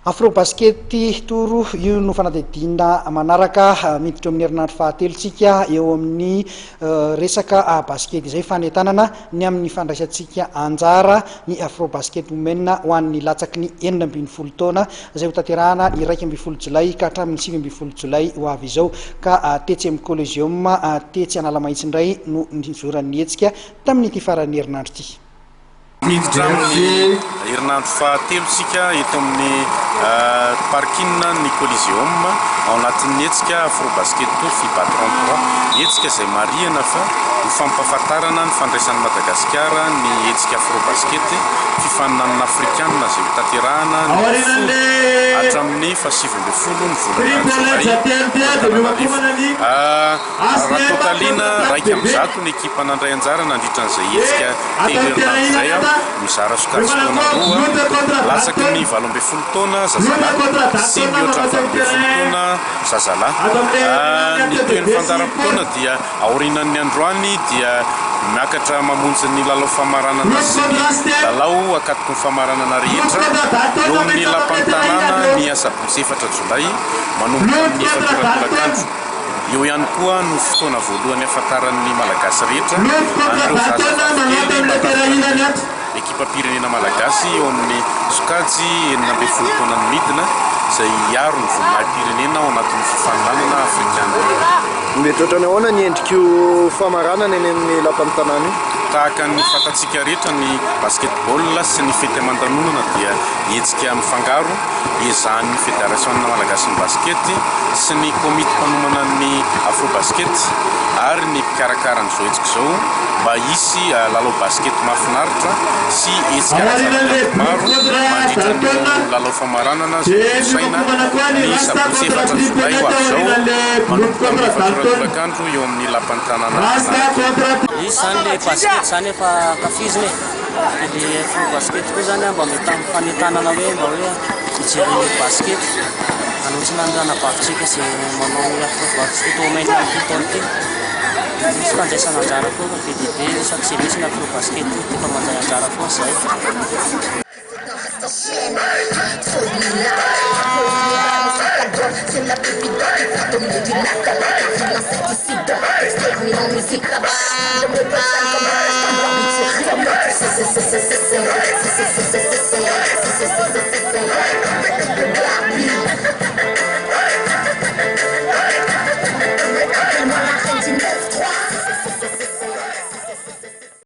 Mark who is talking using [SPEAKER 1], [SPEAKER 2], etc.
[SPEAKER 1] Afrobasket toro io no fanadidina manaraka miditra amin'ny herinandro fahatelontsika eo amin'ny resaka basket izay fanetanana ny amin'ny fandraisantsika anjara ny Afrobasket women ho an'ny latsaky ny 16 taona izay ho tanterahana ny 1 Jolay ka hatramin'ny 7 Jolay ho avy izao ka tetsy amin'ny Collegium tetsy Analamaitso indray no nizoran'ny hetsika tamin'ity faran'ny herinandro ity.
[SPEAKER 2] Miditra amin'ny herinandro fahatelontsika eto amin'ny parking ny Collegium ao anatin'ny hetsika Afrobasket FIBA 33 hetsika izay marihana fa ny fampahafantarana ny fandraisan'ny Madagasikara ny hetsika Afrobasket fifaninan'ny Afrikanina izay tanterahana hatramin'ny 7 ny volana raha totalina 1-0 ny ekipa nandray anjara nandritra an'izay hetsika telo izay mizara sokajy taona roa latsaky ny 17 taona zazalahy sy mihoatra 17 taona zazalahy ny toen'ny fandaram-potoana dia aorinan'ny androany dia miakatra mamonjy ny lalao famaranana sy ny lalao akatoko ny famaranana rehetra eo amin'ny lapan'ny tanàna ny asabotsy 4 Jolay manomboka amin'ny efatorapolakandro. Eo ihany koa no fotoana voalohany ahafantaran'ny malagasy rehetra andreo zazakely ekipa pirenena malagasy eo amin'ny sokajy 19 taona ny midina izay hiaro ny voninahim-pirenena ao anatin'ny fifaninanana afrikanina.
[SPEAKER 3] Mety ahoana ny endrik'io famaranana eny amin'ny lapan'ny tanàna io?
[SPEAKER 2] Tahaka ny fantatsika rehetra ny basketball sy ny fety aman-danonana dia hetsika mifangaro ezahan'ny fédération malagasy ny basket sy ny komity mpanomana ny Afrobasket ary ny mpikarakara n'izao hetsika izao mba hisy lalao basket mahafinaritra sy hetsika maro mandritra ny lalao famaranana saina ny sabotsy 4 Jolay ho avy izao manomboka amin'ny efatorapolakandro eo amin'ny lapan'ny tanàna.
[SPEAKER 4] Izy zany le basket zany efa kafiziny le Afrobasket koa zany mba mety amin'ny fanetanana hoe mba hoe hijery basket anotsina ny ranabavitsika izay manao Afrobasket women ity taona ity. Misy fandraisana anjara koa be dia be isaky izay misy ny Afrobasket efa mandray anjara koa izay.
[SPEAKER 5] Terminant musique là-bas.